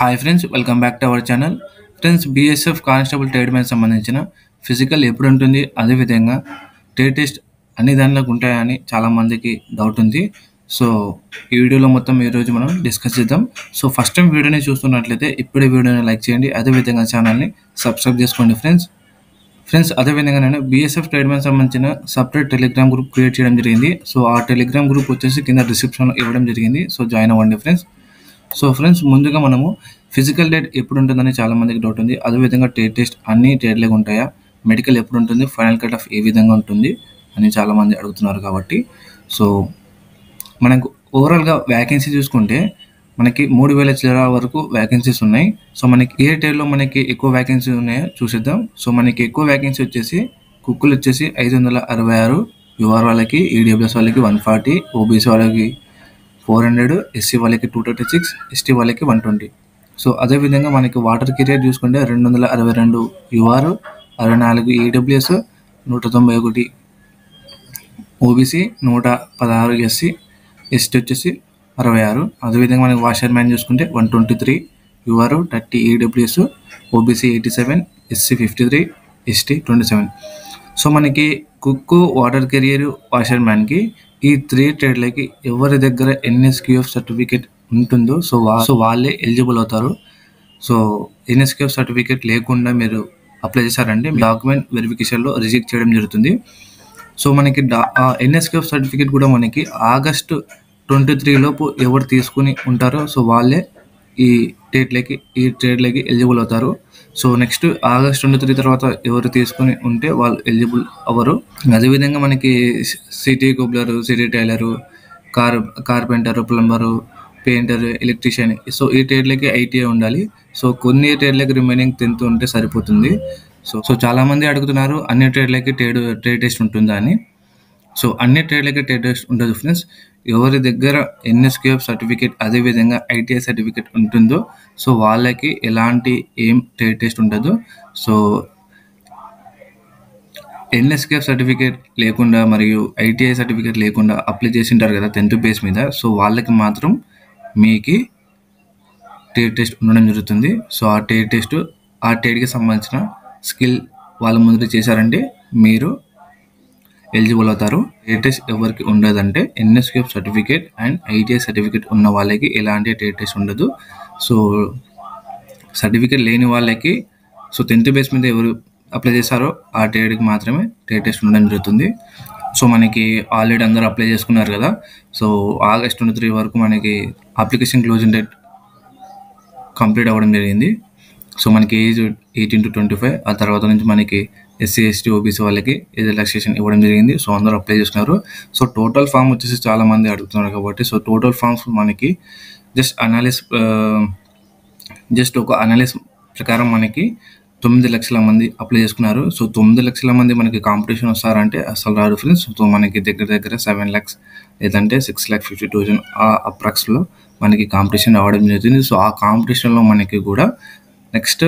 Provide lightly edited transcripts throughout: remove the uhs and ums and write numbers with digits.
Hi friends, welcome back to our channel. Friends, BSF constable trade man సంబంధించిన physical ఎప్పుడు ఉంటుంది, అదేవిధంగా trade test అన్ని దానిలోకి ఉంటాయని చాలామందికి డౌట్ ఉంది. సో ఈ వీడియోలో మొత్తం ఈరోజు మనం డిస్కస్ చేద్దాం. సో ఫస్ట్ టైం వీడియోని చూస్తున్నట్లయితే ఇప్పుడే వీడియోని లైక్ చేయండి, అదేవిధంగా ఛానల్ని సబ్స్క్రైబ్ చేసుకోండి ఫ్రెండ్స్. అదేవిధంగా నేను బీఎస్ఎఫ్ ట్రేడ్ మ్యాన్ సంబంధించిన సపరేట్ టెలిగ్రామ్ గ్రూప్ క్రియేట్ చేయడం జరిగింది. సో ఆ టెలిగ్రామ్ గ్రూప్ వచ్చేసి కింద డిస్క్రిప్షన్లో ఇవ్వడం జరిగింది. సో జాయిన్ అవ్వండి ఫ్రెండ్స్. సో ఫ్రెండ్స్, ముందుగా మనము ఫిజికల్ డేట్ ఎప్పుడు ఉంటుందని చాలామందికి డౌట్ ఉంది. అదేవిధంగా ట్రేడ్ టెస్ట్ అన్ని ట్రేడ్లేగా ఉంటాయా, మెడికల్ ఎప్పుడు ఉంటుంది, ఫైనల్ కట్ ఆఫ్ ఏ విధంగా ఉంటుంది అని చాలామంది అడుగుతున్నారు. కాబట్టి సో మనకు ఓవరాల్గా వ్యాకెన్సీ చూసుకుంటే మనకి 3000 చిల్లర వరకు వ్యాకెన్సీస్ ఉన్నాయి. సో మనకి ఏ ట్రేడ్లో మనకి ఎక్కువ వ్యాకెన్సీ ఉన్నాయో చూసిద్దాం. సో మనకి ఎక్కువ వ్యాకెన్సీ వచ్చేసి కుక్కులు వచ్చేసి 566, యూఆర్ వాళ్ళకి, ఈడబ్ల్యూఎస్ వాళ్ళకి 140, ఓబీసీ వాళ్ళకి 400, ఎస్సీ వాళ్ళకి 236, ఎస్టీ వాళ్ళకి 120. సో అదేవిధంగా మనకి వాటర్ కెరియర్ చూసుకుంటే 262 UR, 64 EWS, 191 OBC, 116 SC, ST వచ్చేసి 66. అదేవిధంగా మనకి వాషర్ మ్యాన్ చూసుకుంటే 123 UR, 30 EWS, OBC 87, SC 53, ST 27. So మనకి కుక్, వాటర్ కెరియర్, వాషర్ మ్యాన్కి ఈ 3 ట్రేడ్లకి ఎవరి దగ్గర ఎన్ఎస్క్యూఎఫ్ సర్టిఫికేట్ ఉంటుందో సో వాళ్ళే ఎలిజిబుల్ అవుతారు. సో ఎన్ఎస్క్యూఎఫ్ సర్టిఫికేట్ లేకుండా మీరు అప్లై చేశారంటే డాక్యుమెంట్ వెరిఫికేషన్లో రిజెక్ట్ చేయడం జరుగుతుంది. సో మనకి ఎన్ఎస్క్యూఎఫ్ సర్టిఫికేట్ కూడా మనకి ఆగస్టు 23 లోపు ఎవరు తీసుకుని ఉంటారో సో వాళ్ళే ఈ ట్రేడ్లకి ఎలిజిబుల్ అవుతారు. సో నెక్స్ట్ ఆగస్ట్ 23 తర్వాత ఎవరు తీసుకుని ఉంటే వాళ్ళు ఎలిజిబుల్ అవ్వరు. అదేవిధంగా మనకి city cobbler, city tailor, carpenter, plumber, painter, electrician, so ఈ ట్రేడ్లకి ఐటీఐ ఉండాలి. సో కొన్ని ట్రేడ్లకి రిమైనింగ్ 10th ఉంటే సరిపోతుంది. సో చాలామంది అడుగుతున్నారు అన్ని ట్రేడ్లకి ట్రేడ్ టెస్ట్ ఉంటుందా అని. సో అన్ని ట్రేడ్లకి ట్రేడ్ టెస్ట్ ఉంటుంది ఫ్రెండ్స్. ఎవరి దగ్గర ఎన్ఎస్క్యూఎఫ్ సర్టిఫికేట్ అదేవిధంగా ఐటీఐ సర్టిఫికేట్ ఉంటుందో సో వాళ్ళకి ఎలాంటి ట్రేడ్ టెస్ట్ ఉండదు. సో ఎన్ఎస్క్యూఎఫ్ సర్టిఫికేట్ లేకుండా మరియు ఐటీఐ సర్టిఫికేట్ లేకుండా అప్లై చేసి ఉంటారు కదా 10th బేస్ మీద, సో వాళ్ళకి మాత్రం మీకు ట్రేడ్ టెస్ట్ ఉండడం జరుగుతుంది. సో ఆ ట్రేడ్ టెస్ట్ ఆ ట్రేడ్కి సంబంధించిన స్కిల్ వాళ్ళ ముందు చేశారంటే మీరు ఎలిజిబుల్ అవుతారు. ట్రేడ్ టెస్ట్ ఎవరికి ఉండదంటే NSQF certificate and ITI certificate ఉన్న వాళ్ళకి ఎలాంటి ట్రేడ్ టెస్ట్ ఉండదు. సో సర్టిఫికేట్ లేని వాళ్ళకి సో 10th బేస్ మీద ఎవరు అప్లై చేశారో ఆ ట్రేడ్కి మాత్రమే ట్రేడ్ టెస్ట్ ఉండడం జరుగుతుంది. సో మనకి ఆల్రెడీ అందరూ అప్లై చేసుకున్నారు కదా. సో ఆగస్ట్ 23 వరకు మనకి అప్లికేషన్ క్లోజింగ్ డేట్ కంప్లీట్ అవ్వడం జరిగింది. సో మనకి ఏజ్ 18 to 25. ఆ తర్వాత నుంచి మనకి ఎస్సీ, ఎస్టీ, ఓబీసీ వాళ్ళకి ఏజ్ రిలాక్సేషన్ ఇవ్వడం జరిగింది. సో అందరూ అప్లై చేసుకున్నారు. సో టోటల్ ఫామ్ వచ్చేసి చాలామంది అడుగుతున్నారు కాబట్టి సో టోటల్ ఫామ్స్ మనకి జస్ట్ ఒక అనాలిసిస్ ప్రకారం మనకి 9 లక్షల మంది అప్లై చేసుకున్నారు. సో 9 లక్షల మంది మనకి కాంపిటీషన్ వస్తారంటే అసలు రాదు ఫ్రెండ్స్. సో మనకి దగ్గర 7 lakhs లేదంటే 6,50,000 ఆ అప్రాక్స్లో మనకి కాంపిటీషన్ రావడం జరుగుతుంది. సో ఆ కాంపిటీషన్లో మనకి కూడా నెక్స్ట్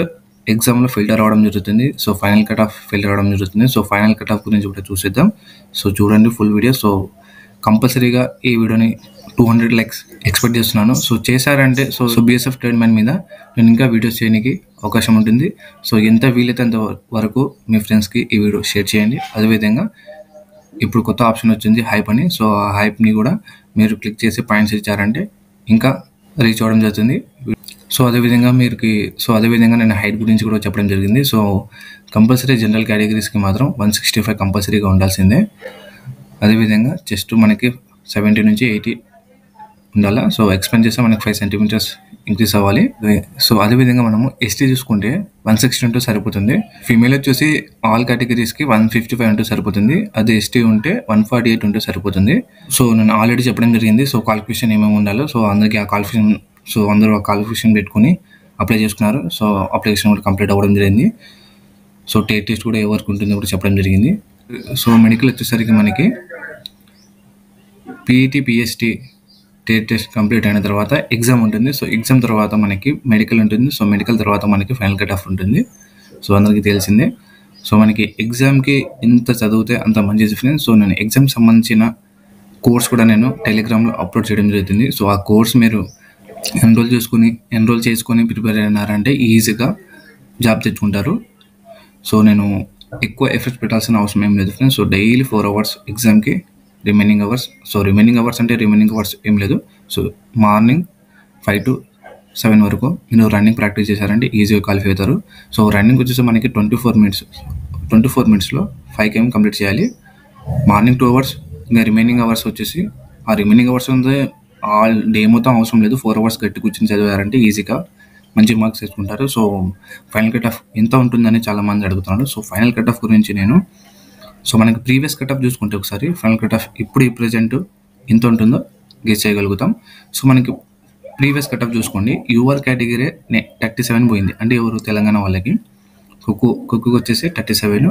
ఎగ్జామ్లో ఫిల్టర్ అవ్వడం జరుగుతుంది. So final cut off filter అవ్వడం జరుగుతుంది. సో ఫైనల్ కట్ ఆఫ్ గురించి కూడా చూసేద్దాం. సో చూడండి ఫుల్ వీడియో. సో కంపల్సరీగా ఈ వీడియోని 200 likes ఎక్స్పెక్ట్ చేస్తున్నాను. సో చేశారంటే సో బీఎస్ఎఫ్ ట్రేడ్ మ్యాన్ మీద నేను ఇంకా వీడియోస్ చేయడానికి అవకాశం ఉంటుంది. సో ఎంత వీలైతే అంత వరకు మీ ఫ్రెండ్స్కి ఈ వీడియో షేర్ చేయండి. అదేవిధంగా ఇప్పుడు కొత్త ఆప్షన్ వచ్చింది హైప్ అని. సో ఆ హైప్ని కూడా మీరు క్లిక్ చేసి పాయింట్స్ ఇచ్చారంటే ఇంకా రీచ్ అవ్వడం జరుగుతుంది. సో అదేవిధంగా నేను హైట్ గురించి కూడా చెప్పడం జరిగింది. సో కంపల్సరీ జనరల్ కేటగిరీస్కి మాత్రం 165 కంపల్సరీగా ఉండాల్సిందే. అదేవిధంగా చెస్ట్ మనకి 70 నుంచి 80 ఉండాలా. సో ఎక్స్పెండ్ చేస్తే మనకి 5 centimeters ఇంక్రీజ్ అవ్వాలి. సో అదేవిధంగా మనము ఎస్టీ చూసుకుంటే 160 ఉంటే సరిపోతుంది. ఫీమేల్ వచ్చేసి ఆల్ కేటగిరీస్కి 155 ఉంటే సరిపోతుంది. అదే ఎస్టీ ఉంటే 148 ఉంటే సరిపోతుంది. సో నేను ఆల్రెడీ చెప్పడం జరిగింది. సో క్వాలిఫికేషన్ ఏమేమి ఉండాలో సో అందరికీ అందరూ ఆ క్వాలిఫికేషన్ పెట్టుకుని అప్లై చేసుకున్నారు. సో అప్లికేషన్ కూడా కంప్లీట్ అవ్వడం జరిగింది. సో ట్రేడ్ టెస్ట్ కూడా ఎవరికి ఉంటుందో కూడా చెప్పడం జరిగింది. సో మెడికల్ వచ్చేసరికి మనకి PET, PST trade test complete అయిన తర్వాత ఎగ్జామ్ ఉంటుంది. సో ఎగ్జామ్ తర్వాత మనకి మెడికల్ ఉంటుంది. సో మెడికల్ తర్వాత మనకి ఫైనల్ కట్ ఆఫ్ ఉంటుంది. సో అందరికీ తెలిసిందే. సో మనకి ఎగ్జామ్కి ఎంత చదివితే అంత మంచిది ఫ్రెండ్స్. సో నేను ఎగ్జామ్ సంబంధించిన కోర్స్ కూడా నేను టెలిగ్రామ్లో అప్లోడ్ చేయడం జరుగుతుంది. సో ఆ కోర్స్ మీరు ఎన్రోల్ చేసుకొని ప్రిపేర్ అయినారంటే ఈజీగా జాబ్ తెచ్చుకుంటారు. సో నేను ఎక్కువ ఎఫర్ట్స్ పెట్టాల్సిన అవసరం ఏం లేదు ఫ్రెండ్స్. సో డైలీ 4 అవర్స్ ఎగ్జామ్కి రిమైనింగ్ అవర్స్ ఏం లేదు. సో మార్నింగ్ 5 to 7 వరకు మీరు రన్నింగ్ ప్రాక్టీస్ చేశారంటే ఈజీగా క్వాలిఫై అవుతారు. సో రన్నింగ్ వచ్చేసి మనకి 24 మినిట్స్లో 5 km కంప్లీట్ చేయాలి. మార్నింగ్ 2 అవర్స్, ఇంకా రిమైనింగ్ అవర్స్ వచ్చేసి ఆ రిమైనింగ్ అవర్స్ ఉంది ఆల్ డే మొత్తం అవసరం లేదు. 4 అవర్స్ గట్టి కూర్చొని చదివారంటే ఈజీగా మంచి మార్క్స్ తెచ్చుకుంటారు. సో ఫైనల్ కట్ ఆఫ్ ఎంత ఉంటుందని చాలామంది అడుగుతున్నారు. సో ఫైనల్ కట్ ఆఫ్ గురించి మనకి ప్రీవియస్ కట్ ఆఫ్ చూసుకుంటే ఒకసారి ఫైనల్ కట్ ఆఫ్ ఇప్పుడు ఈ ప్రెజెంట్ ఎంత ఉంటుందో గెస్ చేయగలుగుతాం. సో మనకి ప్రీవియస్ కట్ ఆఫ్ చూసుకోండి. యూఆర్ కేటగిరీ 37 పోయింది, అంటే ఎవరు తెలంగాణ వాళ్ళకి. కుక్కు వచ్చేసి 37,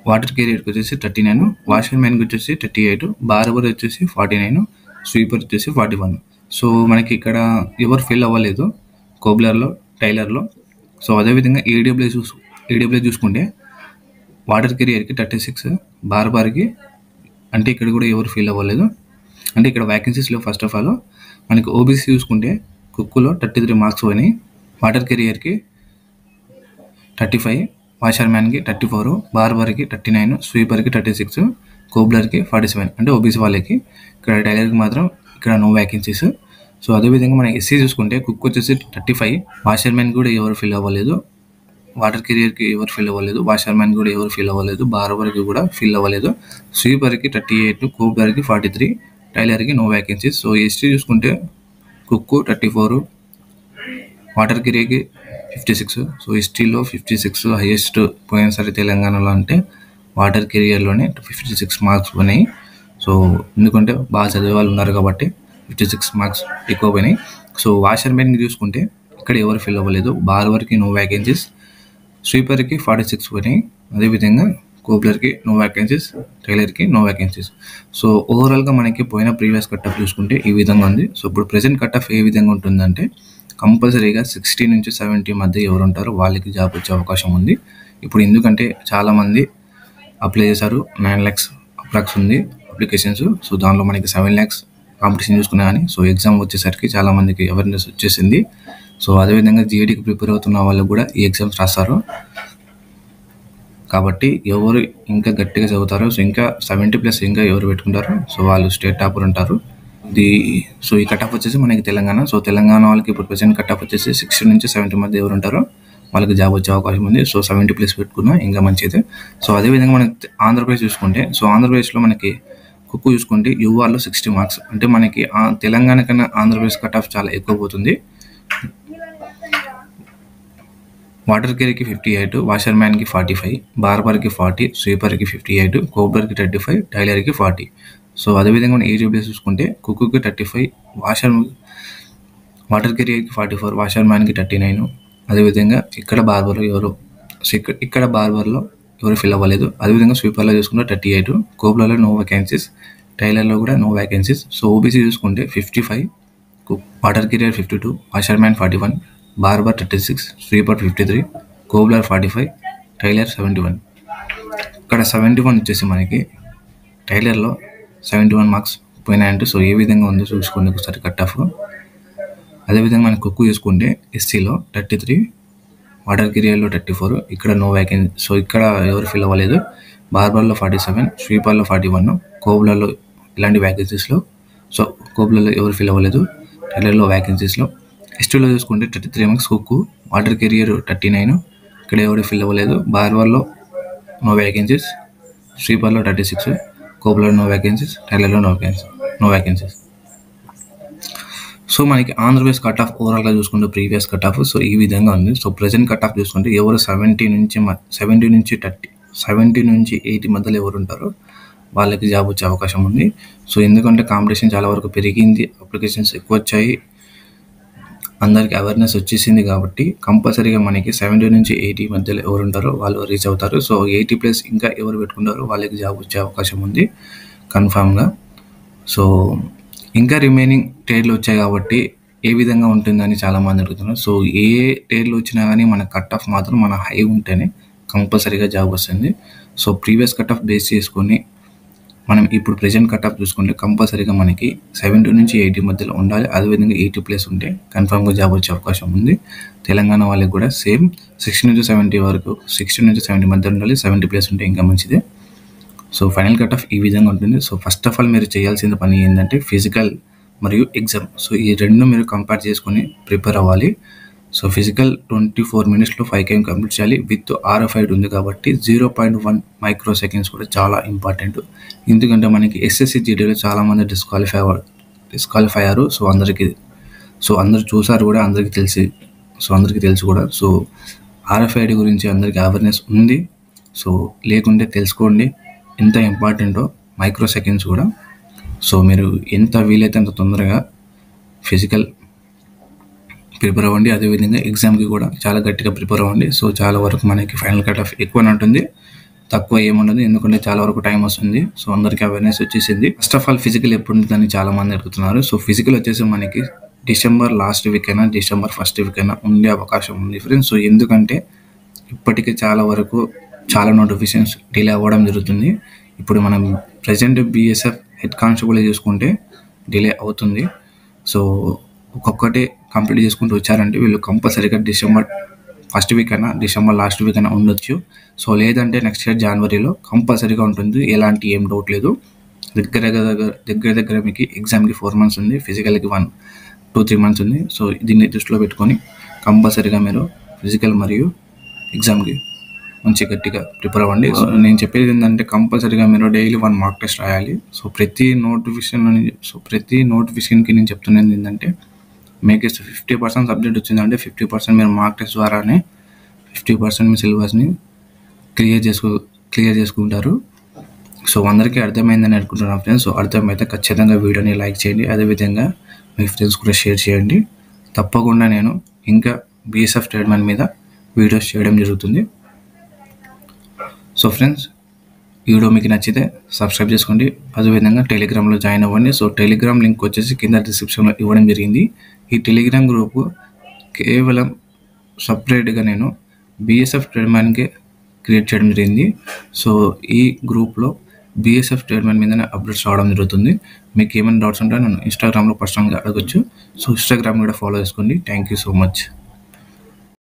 వాటర్ కెరియర్కి వచ్చేసి 39, వాషర్ మ్యాన్కి వచ్చేసి 38, బార్బర్ వచ్చేసి 49, స్వీపర్ వచ్చేసి 41. సో మనకి ఇక్కడ ఎవరు ఫెయిల్ అవ్వలేదు కోబ్లర్లో, టైలర్లో. సో అదేవిధంగా ఏడబ్ల్యూ చూసుకుంటే వాటర్ కెరియర్కి 36, బార్బార్కి అంటే ఇక్కడ కూడా ఎవరు ఫెయిల్ అవ్వలేదు, అంటే ఇక్కడ వ్యాకెన్సీస్లో. ఫస్ట్ ఆఫ్ ఆల్ మనకి ఓబీసీ చూసుకుంటే కుక్కులో 33 మార్క్స్ పోయినాయి, వాటర్ కెరియర్కి 35, వాషర్ మ్యాన్కి 34, బార్బర్కి 39, స్వీపర్కి 36, కోబ్లర్కి 47, అంటే ఓబీసీ వాళ్ళకి. ఇక్కడ టైలర్కి మాత్రం ఇక్కడ నో వ్యాకెన్సీస్. సో అదేవిధంగా మనం ఎస్సీ చూసుకుంటే కుక్ వచ్చేసి 35, వాషర్ మ్యాన్ కూడా ఎవరు ఫిల్ అవ్వలేదు, వాటర్ కెరియర్కి ఎవరు ఫిల్ అవ్వలేదు, వాషర్ మ్యాన్ కూడా ఎవరు ఫిల్ అవ్వలేదు, బార్బర్కి కూడా ఫిల్ అవ్వలేదు, స్వీపర్కి 38, కోబ్లర్కి 43, టైలర్కి నో వ్యాకెన్సీస్. సో ఎస్టీ చూసుకుంటే కుక్కు 34, వాటర్ కెరియర్కి 56. సో ఎస్టీలో 56 హైయెస్ట్ పోయినసారి తెలంగాణలో, అంటే వాటర్ కెరియర్లోనే 56 మార్క్స్ పోయినాయి. సో ఎందుకంటే బాగా చదివే వాళ్ళు ఉన్నారు కాబట్టి 56 మార్క్స్ ఎక్కువ పోయినాయి. సో వాషర్ మ్యాన్కి చూసుకుంటే ఇక్కడ ఎవరు ఫిల్ అవ్వలేదు, బార్బర్కి నో వ్యాకెన్సీస్, స్వీపర్కి 46 పోయినాయి, అదేవిధంగా కోబ్లర్కి నో వ్యాకెన్సీస్, టైలర్కి నో వ్యాకెన్సీస్. సో ఓవరాల్గా మనకి పోయిన ప్రీవియస్ కట్ ఆఫ్ చూసుకుంటే ఈ విధంగా ఉంది. సో ఇప్పుడు ప్రెజెంట్ కట్ ఆఫ్ ఏ విధంగా ఉంటుందంటే కంపల్సరీగా 60 నుంచి 70 మధ్య ఎవరు ఉంటారో వాళ్ళకి జాబ్ వచ్చే అవకాశం ఉంది. ఇప్పుడు ఎందుకంటే చాలామంది అప్లై చేశారు, 9 lakhs అప్రాక్స్ ఉంది అప్లికేషన్స్. సో దానిలో మనకి 7 lakhs కాంపిటీషన్ చూసుకున్నా కానీ సో ఎగ్జామ్ వచ్చేసరికి చాలామందికి అవేర్నెస్ వచ్చేసింది. సో అదేవిధంగా జీఈడీకి ప్రిపేర్ అవుతున్న వాళ్ళు కూడా ఈ ఎగ్జామ్స్ రాస్తారు కాబట్టి ఎవరు ఇంకా గట్టిగా చదువుతారో, సో ఇంకా 70+ ఇంకా ఎవరు పెట్టుకుంటారో సో వాళ్ళు స్టేట్ టాపర్ ఉంటారు. సో ఈ కట్ ఆఫ్ వచ్చేసి మనకి తెలంగాణ. సో తెలంగాణ వాళ్ళకి ఇప్పుడు ప్రెసెంట్ కట్ ఆఫ్ వచ్చేసి 60 నుంచి 70 మధ్య ఎవరు ఉంటారో వాళ్ళకి జాబ్ వచ్చే అవకాశం ఉంది. సో 70+ పెట్టుకున్నా ఇంకా మంచిది. సో అదేవిధంగా మనకి ఆంధ్రప్రదేశ్ చూసుకుంటే, సో ఆంధ్రప్రదేశ్లో మనకి కుక్కు చూసుకుంటే యూఆర్లో 60 మార్క్స్, అంటే మనకి తెలంగాణ కన్నా ఆంధ్రప్రదేశ్ కట్ ఆఫ్ చాలా ఎక్కువ పోతుంది. వాటర్ కెరీకి 58, వాషర్ మ్యాన్కి 45, బార్బర్కి 40, స్వీపర్కి 58, కోబ్లర్కి 35, టైలర్కి 40. సో అదేవిధంగా మనం ఏజీబీఎస్ చూసుకుంటే కుక్కుకి 35, వాటర్ కెరియర్కి 44, వాషర్ మ్యాన్కి 39. అదేవిధంగా ఇక్కడ బార్బర్లో ఎవరు ఫిల్ అవ్వలేదు. అదేవిధంగా స్వీపర్లో చూసుకుంటే 38, కోబ్లర్లో నో వ్యాకెన్సీస్, టైలర్లో కూడా నో వ్యాకెన్సీస్. సో ఓబీసీ చూసుకుంటే 55, water carrier 52, washer man 41, barber 36, sweeper 53, cobbler 45, tailor 71. ఇక్కడ 71 వచ్చేసి మనకి టైలర్లో 71 మార్క్స్ పోయినాయంటే సో ఏ విధంగా ఉందో చూసుకోండి ఒకసారి కట్ ఆఫ్. అదేవిధంగా మనం కుక్కు చూసుకుంటే ఎస్సీలో 33, వాటర్ కెరియర్లో 34, ఇక్కడ నో వ్యాకెన్సీ. సో ఇక్కడ ఎవరు ఫిల్ అవ్వలేదు. బార్బర్లో 47, స్వీపర్లో 41, కోబ్లర్లో ఇలాంటి వ్యాకెన్సీస్లో సో కోబ్లర్లో ఎవరు ఫిల్ అవ్వలేదు. టైలర్లో వ్యాకెన్సీస్లో ఎస్టీలో చూసుకుంటే 33 మార్క్స్ కుక్కు, వాటర్ కెరియర్ 39, ఇక్కడ ఎవరు ఫిల్ అవ్వలేదు. బార్బర్లో no vacancies, స్వీపర్లో 36, cobbler no vacancies, టైలర్లో no vacancies. So మనకి ఆంధ్రప్రదేశ్ కట్ ఆఫ్ ఓవరాల్గా చూసుకుంటే ప్రీవియస్ కట్ ఆఫ్ సో ఈ విధంగా ఉంది. సో ప్రజెంట్ కట్ ఆఫ్ చూసుకుంటే ఎవరు 70 నుంచి 80 మధ్యలో ఎవరు ఉంటారో వాళ్ళకి జాబ్ వచ్చే అవకాశం ఉంది. సో ఎందుకంటే కాంపిటీషన్ చాలా వరకు పెరిగింది, అప్లికేషన్స్ ఎక్కువ వచ్చాయి, అందరికీ అవేర్నెస్ వచ్చేసింది కాబట్టి కంపల్సరీగా మనకి 70 నుంచి 80 మధ్యలో ఎవరు ఉంటారో వాళ్ళు రీచ్ అవుతారు. సో 80+ ఇంకా ఎవరు పెట్టుకుంటారో వాళ్ళకి జాబ్ వచ్చే అవకాశం ఉంది కన్ఫామ్గా. సో ఇంకా రిమైనింగ్ ట్రేడ్లు వచ్చాయి కాబట్టి ఏ విధంగా ఉంటుందని చాలామంది అడుగుతున్నారు. సో ఏ ట్రేడ్లు వచ్చినా కానీ మన కట్ ఆఫ్ మాత్రం మన హై ఉంటేనే కంపల్సరీగా జాబ్ వస్తుంది. So previous cut off base చేసుకొని మనం ఇప్పుడు ప్రెజెంట్ కట్ ఆఫ్ చూసుకుంటే కంపల్సరీగా మనకి 70 నుంచి 80 మధ్యలో ఉండాలి. అదేవిధంగా 80+ ఉంటే కన్ఫర్మ్గా జాబ్ వచ్చే అవకాశం ఉంది. తెలంగాణ వాళ్ళకి కూడా సేమ్ 60 నుంచి 70 వరకు, 60 నుంచి 70 మధ్య ఉండాలి. 70+ ఉంటే ఇంకా మంచిదే. సో ఫైనల్ కట్ ఆఫ్ ఈ విధంగా ఉంటుంది. సో ఫస్ట్ ఆఫ్ ఆల్ మీరు చేయాల్సిన పని ఏంటంటే ఫిజికల్ మరియు ఎగ్జామ్. సో ఈ రెండు మీరు కంపేర్ చేసుకొని ప్రిపేర్ అవ్వాలి. సో ఫిజికల్ 24 మినిట్స్లో 5 km కంప్లీట్ చేయాలి. విత్ RFID ఉంది కాబట్టి 0.1 మైక్రో సెకండ్స్ కూడా చాలా ఇంపార్టెంట్. ఎందుకంటే మనకి SSC GDలో చాలామంది డిస్క్వాలిఫై అయ్యారు. సో అందరు చూసారు కూడా, అందరికీ తెలుసు కూడా. సో RFID గురించి అందరికీ అవేర్నెస్ ఉంది. సో లేకుంటే తెలుసుకోండి ఎంత ఇంపార్టెంటో మైక్రో సెకండ్స్ కూడా. సో మీరు ఎంత వీలైతే అంత తొందరగా ఫిజికల్ ప్రిపేర్ అవ్వండి. అదేవిధంగా ఎగ్జామ్కి కూడా చాలా గట్టిగా ప్రిపేర్ అవ్వండి. సో చాలా వరకు మనకి ఫైనల్ కట్ ఆఫ్ ఎక్కువనే ఉంటుంది, తక్కువ ఏముండదు. ఎందుకంటే చాలా వరకు టైం వస్తుంది. సో అందరికీ అవేర్నెస్ వచ్చేసింది. ఫస్ట్ ఆఫ్ ఆల్ ఫిజికల్ ఎప్పుడు ఉంటుందని చాలా మంది అడుగుతున్నారు. సో ఫిజికల్ వచ్చేసి మనకి డిసెంబర్ లాస్ట్ వీక్ అయినా, డిసెంబర్ ఫస్ట్ వీక్ అయినా ఉండే అవకాశం ఉంది ఫ్రెండ్స్. సో ఎందుకంటే ఇప్పటికే చాలా నోటిఫికేషన్స్ డిలే అవ్వడం జరుగుతుంది. ఇప్పుడు మనం ప్రజెంట్ BSF హెడ్ కానిస్టేబుల్ చూసుకుంటే డిలే అవుతుంది. సో ఒక్కొక్కటి కంప్లీట్ చేసుకుంటూ వచ్చారంటే వీళ్ళు కంపల్సరీగా డిసెంబర్ ఫస్ట్ వీక్ అయినా, డిసెంబర్ లాస్ట్ వీక్ అయినా ఉండొచ్చు. సో లేదంటే నెక్స్ట్ ఇయర్ జనవరిలో కంపల్సరీగా ఉంటుంది. ఎలాంటి ఏం డౌట్ లేదు. దగ్గర మీకు ఎగ్జామ్కి 4 months ఉంది, ఫిజికల్కి 2-3 months ఉంది. సో దీన్ని దృష్టిలో పెట్టుకొని కంపల్సరీగా మీరు ఫిజికల్ మరియు ఎగ్జామ్కి మంచి గట్టిగా ప్రిపేర్ అవ్వండి. సో నేను చెప్పేది ఏంటంటే కంపల్సరీగా మీరు డైలీ 1 mock test రాయాలి. సో ప్రతి నోటిఫికేషన్కి నేను చెప్తున్నది ఏంటంటే మీకు 50% సబ్జెక్ట్ వచ్చిందంటే 50% మీరు మార్క్ టెస్ట్ ద్వారానే 50% మీ సిలబస్ని క్లియర్ చేసుకుంటారు. సో అందరికీ అర్థమైందని అనుకుంటున్నాను ఫ్రెండ్స్. సో అర్థమైతే ఖచ్చితంగా వీడియోని లైక్ చేయండి. అదేవిధంగా మీ ఫ్రెండ్స్ కూడా షేర్ చేయండి. తప్పకుండా నేను ఇంకా BSF ట్రేడ్మెన్ మీద వీడియోస్ చేయడం జరుగుతుంది. సో ఫ్రెండ్స్ ఈ వీడియో మీకు నచ్చితే సబ్స్క్రైబ్ చేసుకోండి. అదేవిధంగా టెలిగ్రామ్లో జాయిన్ అవ్వండి. సో టెలిగ్రామ్ లింక్ వచ్చేసి కింద డిస్క్రిప్షన్లో ఇవ్వడం జరిగింది. ఈ టెలిగ్రామ్ గ్రూపు కేవలం సపరేట్గా నేను BSF ట్రేడ్మెన్కే క్రియేట్ చేయడం జరిగింది. సో ఈ గ్రూప్లో BSF ట్రేడ్మెన్ మీదనే అప్డేట్స్ రావడం జరుగుతుంది. మీకు ఏమైనా డౌట్స్ ఉంటే నన్ను ఇన్స్టాగ్రామ్లో పర్సనల్గా అడగచ్చు. సో ఇన్స్టాగ్రామ్ కూడా ఫాలో చేసుకోండి. Thank you so much.